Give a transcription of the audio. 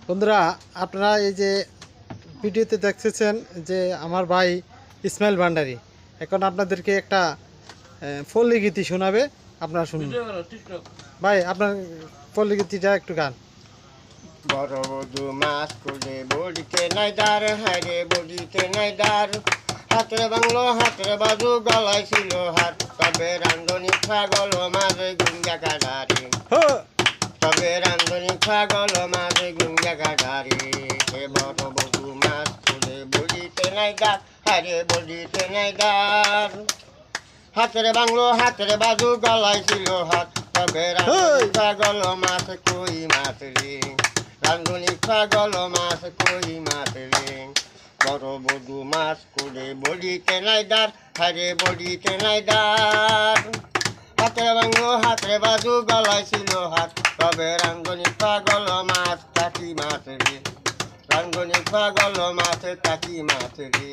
বন্ধুরা, আপনারা এই যে ভিডিওতে দেখতেছেন যে আমার ভাই ইসমাইল ভান্ডারী এখন আপনাদেরকে একটা পল্লী গীতি শোনাবে। আপনারা শুনুন। ভাই, আপনার পল্লী গীতিটা একটু গান। বড় বধূ মাছ করে বলিতে নাই দার, হায়রে বলিতে নাই দার। হাতের বাংলো হাতের বাজু গলায় ছিল হাত, তবে রান্ধনি ছাগল মাঝে গুঞ্জা কাটারে। তবে রান্ধনি ছাগল মাঝে গুঞ্জা কাটারে। সে বড় বধূ মাছ করে বলিতে নাই দার, হায়রে বলিতে নাই দার। হাতের বাংলো হাতের বাজু গলায় ছিল হাত, তবে রান্ধনি ছাগল মাছ কই মাছ রে। রান্ধনি ছাগল মাছ কই মাছ রে। বড় বধূ মাছ করে বলিতে নাই দার, হারে বলিতে নাই দার। হাতের বাংলো হাতের বাজু গলায় ছিল হাত, তবে রান্ধনি ছাগল মাছ টাকি মাছ রে। রান্ধনি ছাগল মাছ টাকি মাছ রে।